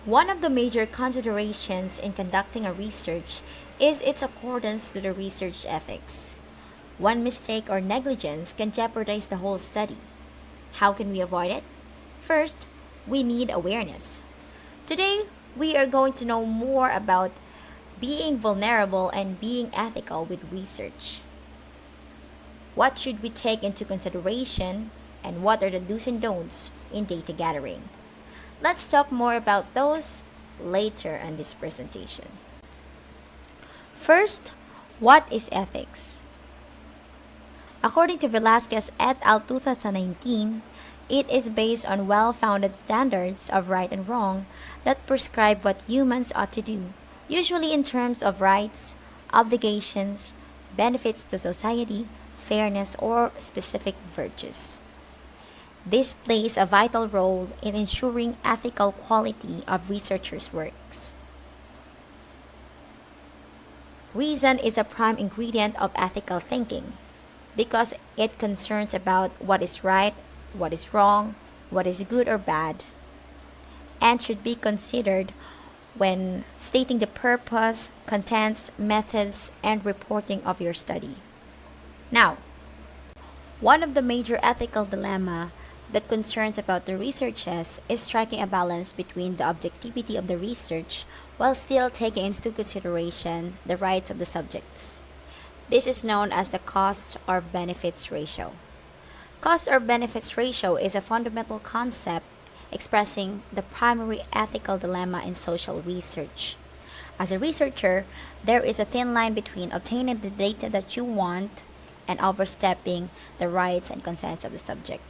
One of the major considerations in conducting a research is its accordance to the research ethics. One mistake or negligence can jeopardize the whole study. How can we avoid it? First, we need awareness. Today, we are going to know more about being vulnerable and being ethical with research. What should we take into consideration, and what are the do's and don'ts in data gathering? Let's talk more about those later in this presentation. First, what is ethics? According to Velasquez et al. 2019, it is based on well-founded standards of right and wrong that prescribe what humans ought to do, usually in terms of rights, obligations, benefits to society, fairness, or specific virtues. This plays a vital role in ensuring ethical quality of researchers' works. Reason is a prime ingredient of ethical thinking because it concerns about what is right, what is wrong, what is good or bad, and should be considered when stating the purpose, contents, methods, and reporting of your study. Now, one of the major ethical dilemma that concerns about the researches is striking a balance between the objectivity of the research while still taking into consideration the rights of the subjects. This is known as the cost or benefits ratio. Cost or benefits ratio is a fundamental concept expressing the primary ethical dilemma in social research. As a researcher, there is a thin line between obtaining the data that you want and overstepping the rights and consents of the subject.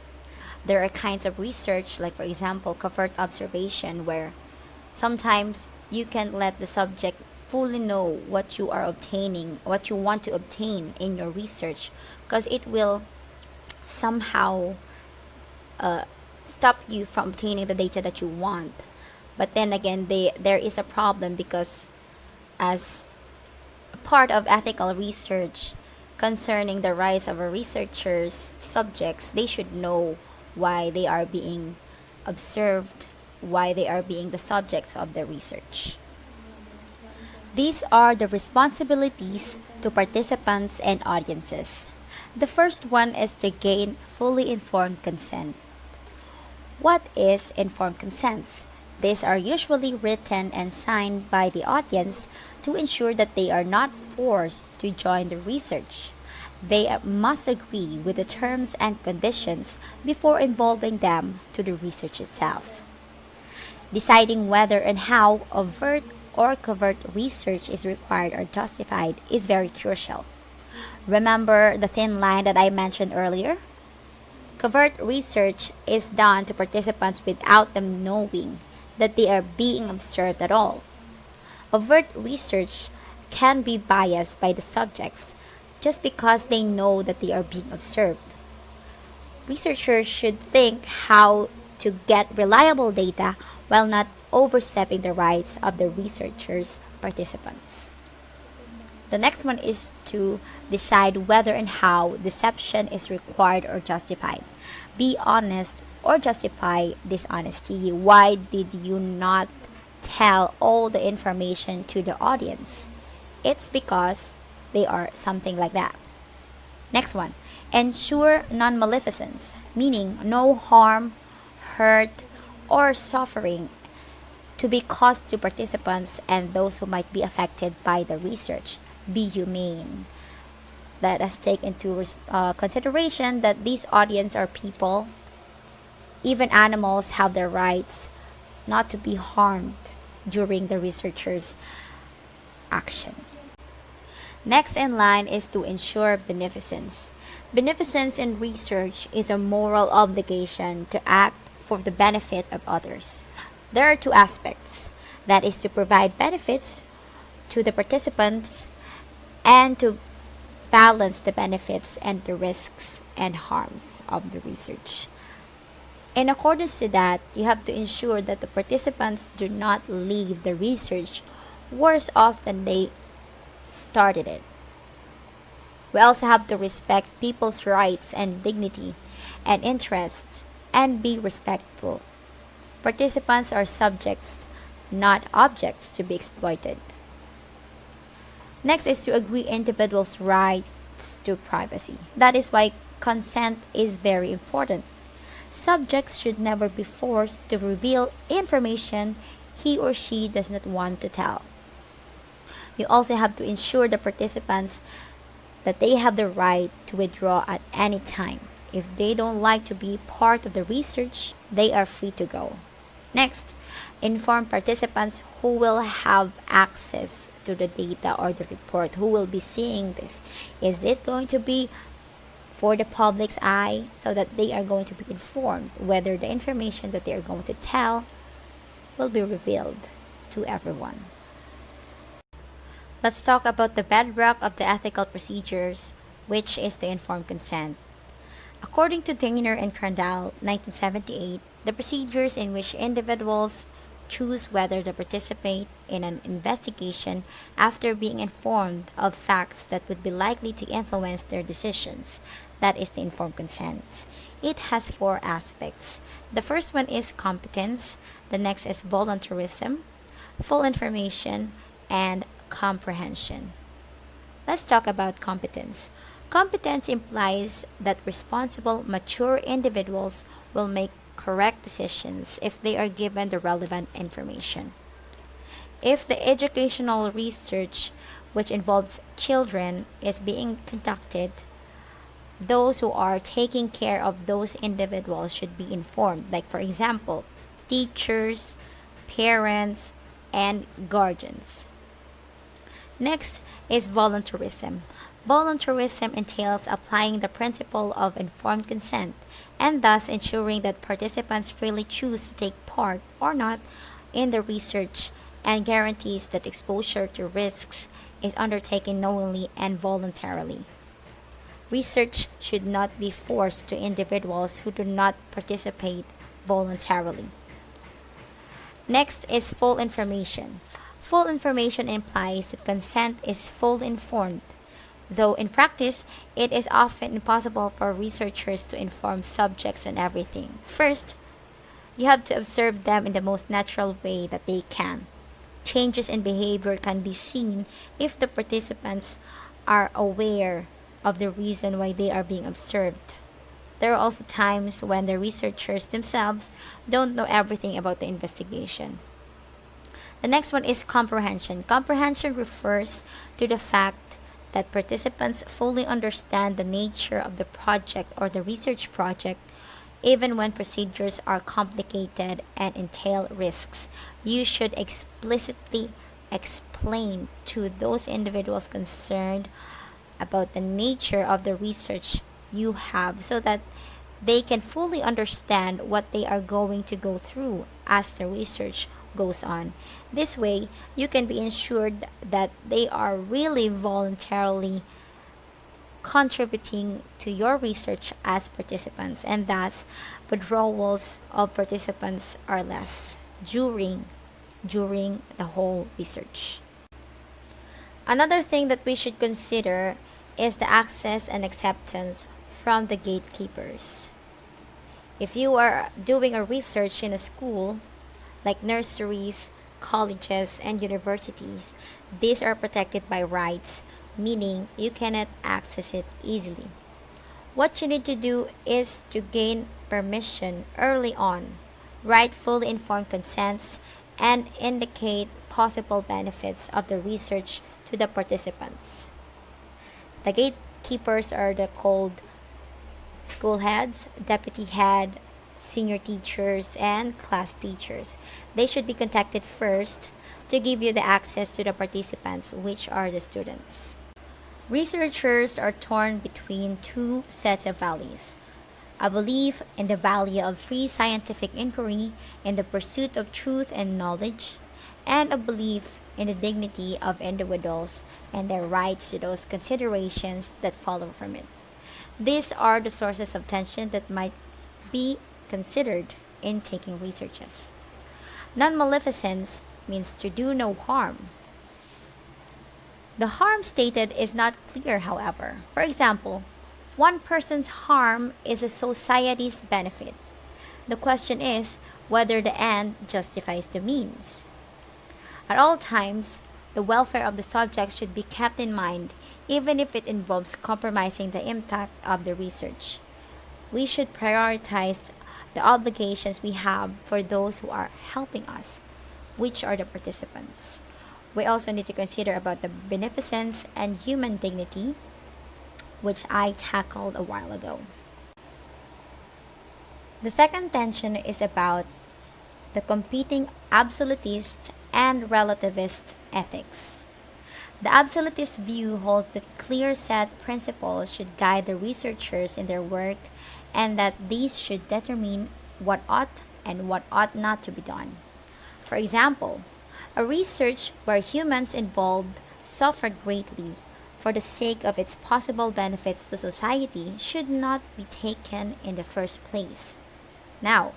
There are kinds of research, like for example, covert observation, where sometimes you can let the subject fully know what you are obtaining, what you want to obtain in your research, because it will somehow stop you from obtaining the data that you want. But then again, there is a problem because as a part of ethical research concerning the rights of a researcher's subjects, they should know why they are being observed, why they are being the subjects of the research. These are the responsibilities to participants and audiences. The first one is to gain fully informed consent. What is informed consents? These are usually written and signed by the audience to ensure that they are not forced to join the research. They must agree with the terms and conditions before involving them to the research itself. Deciding whether and how overt or covert research is required or justified is very crucial. Remember the thin line that I mentioned earlier? Covert research is done to participants without them knowing that they are being observed at all. Overt research can be biased by the subjects just because they know that they are being observed. Researchers should think how to get reliable data while not overstepping the rights of the researchers' participants. The next one is to decide whether and how deception is required or justified. Be honest or justify dishonesty. Why did you not tell all the information to the audience? It's because they are something like that. Next one, ensure non-maleficence, meaning no harm, hurt, or suffering to be caused to participants and those who might be affected by the research. Be humane. Let us take into consideration that these audience are people. Even animals have their rights not to be harmed during the researcher's action. Next in line is to ensure beneficence. Beneficence in research is a moral obligation to act for the benefit of others. There are two aspects. That is to provide benefits to the participants and to balance the benefits and the risks and harms of the research. In accordance to that, you have to ensure that the participants do not leave the research worse off than they started it. We also have to respect people's rights and dignity and interests and be respectful. Participants are subjects not objects to be exploited. Next is to agree individuals' rights to privacy. That is why consent is very important. Subjects should never be forced to reveal information he or she does not want to tell. You also have to ensure the participants that they have the right to withdraw at any time. If they don't like to be part of the research, they are free to go. Next, inform participants who will have access to the data or the report, who will be seeing this. Is it going to be for the public's eye so that they are going to be informed whether the information that they are going to tell will be revealed to everyone? Let's talk about the bedrock of the ethical procedures, which is the informed consent. According to Dehner and Crandall, 1978, the procedures in which individuals choose whether to participate in an investigation after being informed of facts that would be likely to influence their decisions. That is the informed consent. It has four aspects. The first one is competence, the next is voluntarism, full information, and comprehension. Let's talk about competence. Competence implies that responsible, mature individuals will make correct decisions if they are given the relevant information. If the educational research, which involves children, is being conducted, those who are taking care of those individuals should be informed, like, for example, teachers, parents, and guardians. Next is voluntarism. Voluntarism entails applying the principle of informed consent and thus ensuring that participants freely choose to take part or not in the research and guarantees that exposure to risks is undertaken knowingly and voluntarily. Research should not be forced to individuals who do not participate voluntarily. Next is full information. Full information implies that consent is fully informed, though in practice, it is often impossible for researchers to inform subjects on everything. First, you have to observe them in the most natural way that they can. Changes in behavior can be seen if the participants are aware of the reason why they are being observed. There are also times when the researchers themselves don't know everything about the investigation. The next one is comprehension. Comprehension refers to the fact that participants fully understand the nature of the project or the research project, even when procedures are complicated and entail risks. You should explicitly explain to those individuals concerned about the nature of the research you have so that they can fully understand what they are going to go through as the research goes on. This way, you can be ensured that they are really voluntarily contributing to your research as participants, and thus withdrawals of participants are less during the whole research. Another thing that we should consider is the access and acceptance from the gatekeepers. If you are doing a research in a school, like nurseries, colleges, and universities, these are protected by rights, meaning you cannot access it easily. What you need to do is to gain permission early on, write fully informed consents, and indicate possible benefits of the research to the participants. The gatekeepers are the called school heads, deputy head, senior teachers, and class teachers. They should be contacted first to give you the access to the participants, which are the students. Researchers are torn between two sets of values: a belief in the value of free scientific inquiry in the pursuit of truth and knowledge, and a belief in the dignity of individuals and their rights to those considerations that follow from it. These are the sources of tension that might be considered in taking researches. Non-maleficence means to do no harm. The harm stated is not clear, however. For example, one person's harm is a society's benefit. The question is whether the end justifies the means. At all times, the welfare of the subject should be kept in mind, even if it involves compromising the impact of the research. We should prioritize the obligations we have for those who are helping us, which are the participants. We also need to consider about the beneficence and human dignity, which I tackled a while ago. The second tension is about the competing absolutist and relativist ethics. The absolutist view holds that clear set principles should guide the researchers in their work and that these should determine what ought and what ought not to be done. For example, a research where humans involved suffer greatly for the sake of its possible benefits to society should not be taken in the first place. Now,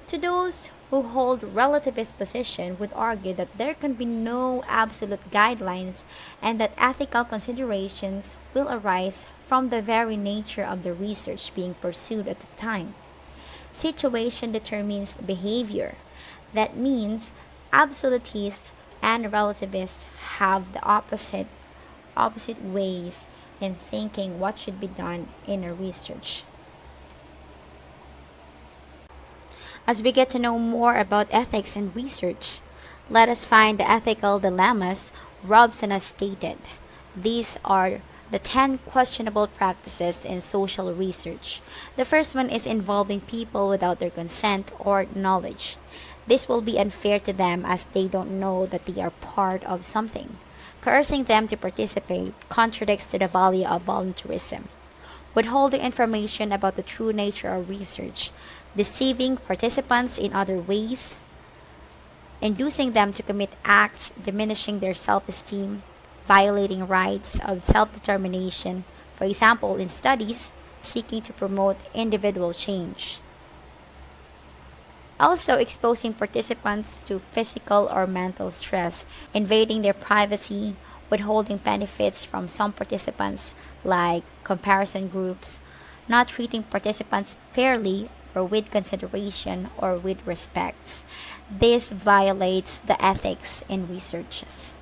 to those who hold relativist position would argue that there can be no absolute guidelines and that ethical considerations will arise from the very nature of the research being pursued at the time. Situation determines behavior. That means absolutists and relativists have the opposite ways in thinking what should be done in a research. As we get to know more about ethics and research, let us find the ethical dilemmas Robson has stated. These are the 10 questionable practices in social research. The first one is involving people without their consent or knowledge. This will be unfair to them as they don't know that they are part of something. Coercing them to participate contradicts to the value of voluntarism. Withholding information about the true nature of research, deceiving participants in other ways, inducing them to commit acts diminishing their self esteem, violating rights of self determination, for example, in studies seeking to promote individual change. Also, exposing participants to physical or mental stress, invading their privacy, withholding benefits from some participants, like comparison groups, not treating participants fairly or with consideration or with respect. This violates the ethics in researches.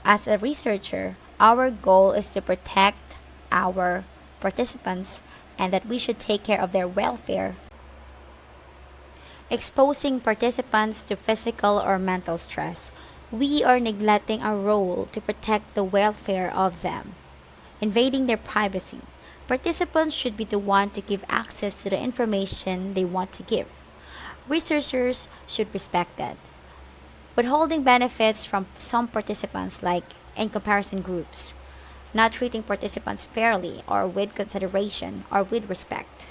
As a researcher, our goal is to protect our participants and that we should take care of their welfare. Exposing participants to physical or mental stress, we are neglecting our role to protect the welfare of them. Invading their privacy, participants should be the one to give access to the information they want to give. Researchers should respect that. Withholding benefits from some participants, like in comparison groups, not treating participants fairly or with consideration or with respect.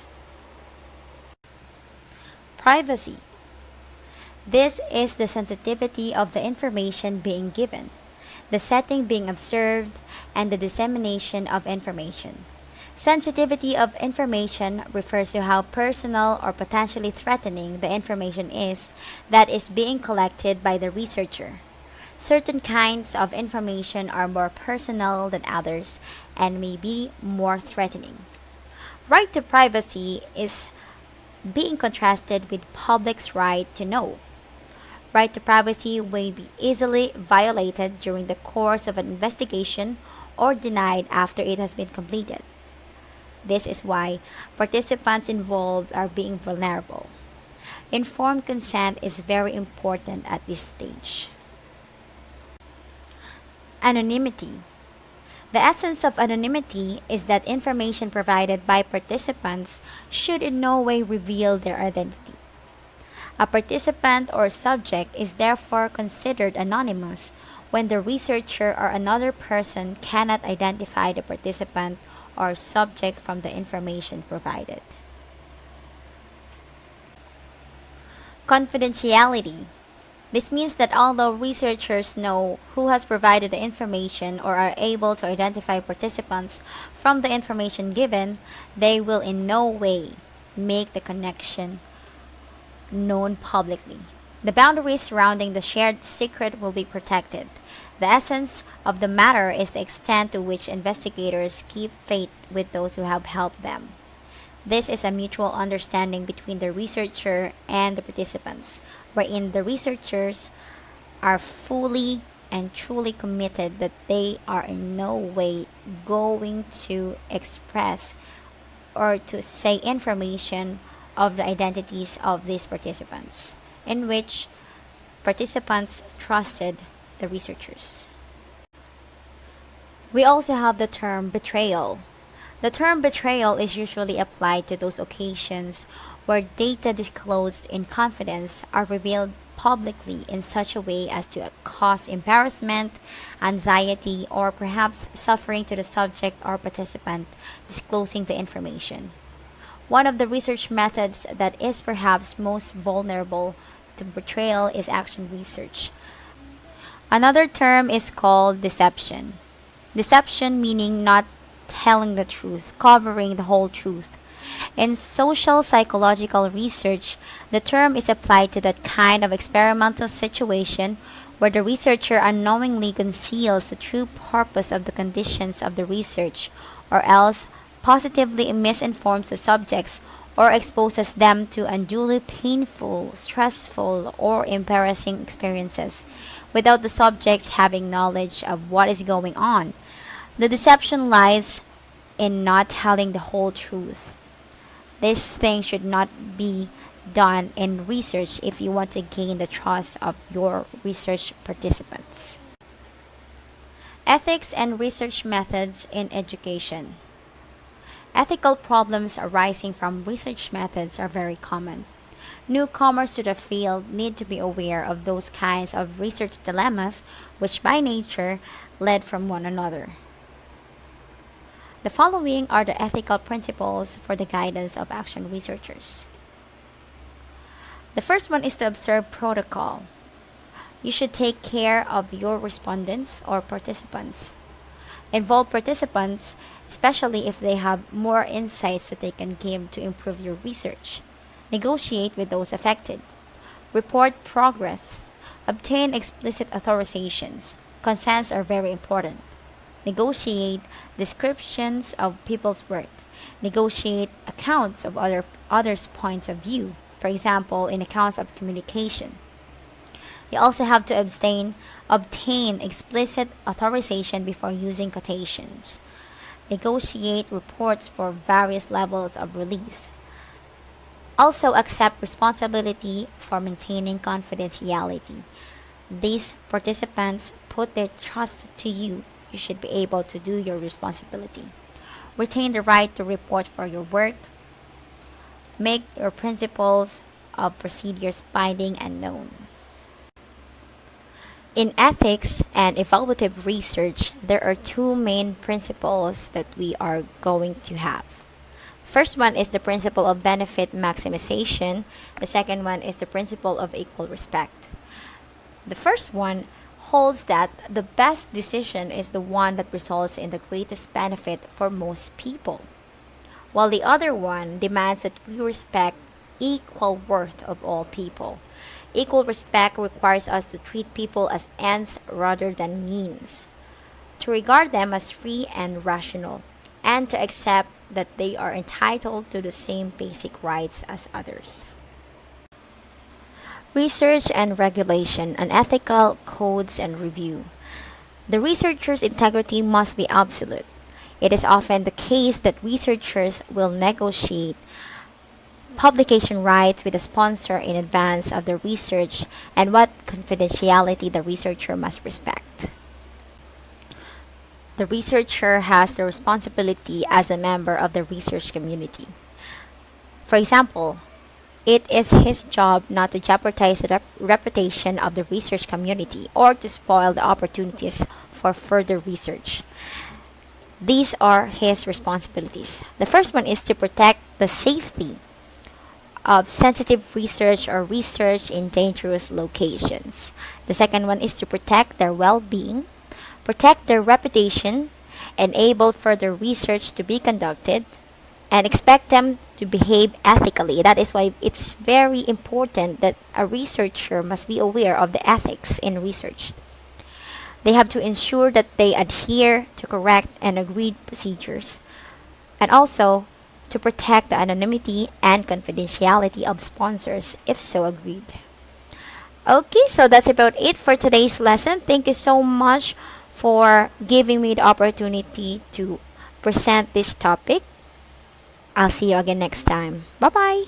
Privacy. This is the sensitivity of the information being given, the setting being observed, and the dissemination of information. Sensitivity of information refers to how personal or potentially threatening the information is that is being collected by the researcher. Certain kinds of information are more personal than others and may be more threatening. Right to privacy is being contrasted with public's right to know. Right to privacy may be easily violated during the course of an investigation or denied after it has been completed. This is why participants involved are being vulnerable. Informed consent is very important at this stage. Anonymity. The essence of anonymity is that information provided by participants should in no way reveal their identity. A participant or subject is therefore considered anonymous when the researcher or another person cannot identify the participant or subject from the information provided. Confidentiality. This means that although researchers know who has provided the information or are able to identify participants from the information given, they will in no way make the connection known publicly. The boundaries surrounding the shared secret will be protected. The essence of the matter is the extent to which investigators keep faith with those who have helped them. This is a mutual understanding between the researcher and the participants, wherein the researchers are fully and truly committed that they are in no way going to express or to say information of the identities of these participants, in which participants trusted the researchers. We also have the term betrayal. The term betrayal is usually applied to those occasions where data disclosed in confidence are revealed publicly in such a way as to cause embarrassment, anxiety, or perhaps suffering to the subject or participant disclosing the information. One of the research methods that is perhaps most vulnerable to betrayal is action research. Another term is called deception. Deception meaning not telling the truth, covering the whole truth. In social psychological research, the term is applied to that kind of experimental situation where the researcher unknowingly conceals the true purpose of the conditions of the research, or else positively misinforms the subjects or exposes them to unduly painful, stressful, or embarrassing experiences without the subjects having knowledge of what is going on. The deception lies in not telling the whole truth. This thing should not be done in research if you want to gain the trust of your research participants. Ethics and research methods in education. Ethical problems arising from research methods are very common. Newcomers to the field need to be aware of those kinds of research dilemmas which by nature lead from one another. The following are the ethical principles for the guidance of action researchers. The first one is to observe protocol. You should take care of your respondents or participants. Involve participants, especially if they have more insights that they can give to improve your research. Negotiate with those affected. Report progress. Obtain explicit authorizations. Consents are very important. Negotiate descriptions of people's work. Negotiate accounts of others' points of view, for example, in accounts of communication. You also have to obtain explicit authorization before using quotations. Negotiate reports for various levels of release. Also accept responsibility for maintaining confidentiality. These participants put their trust to you. You should be able to do your responsibility. Retain the right to report for your work. Make your principles of procedures binding and known. In ethics and evaluative research, there are two main principles that we are going to have. First one is the principle of benefit maximization. The second one is the principle of equal respect. The first one holds that the best decision is the one that results in the greatest benefit for most people, while the other one demands that we respect equal worth of all people. Equal respect requires us to treat people as ends rather than means, to regard them as free and rational, and to accept that they are entitled to the same basic rights as others. Research and regulation, and ethical codes and review. The researcher's integrity must be absolute. It is often the case that researchers will negotiate publication rights with a sponsor in advance of the research and what confidentiality the researcher must respect. The researcher has the responsibility as a member of the research community. For example, it is his job not to jeopardize the reputation of the research community or to spoil the opportunities for further research. These are his responsibilities. The first one is to protect the safety of sensitive research or research in dangerous locations. The second one is to protect their well being, protect their reputation, enable further research to be conducted, and expect them to behave ethically. That is why it's very important that a researcher must be aware of the ethics in research. They have to ensure that they adhere to correct and agreed procedures. And also, to protect the anonymity and confidentiality of sponsors if so agreed. Okay, so that's about it for today's lesson. Thank you so much for giving me the opportunity to present this topic. I'll see you again next time. Bye bye.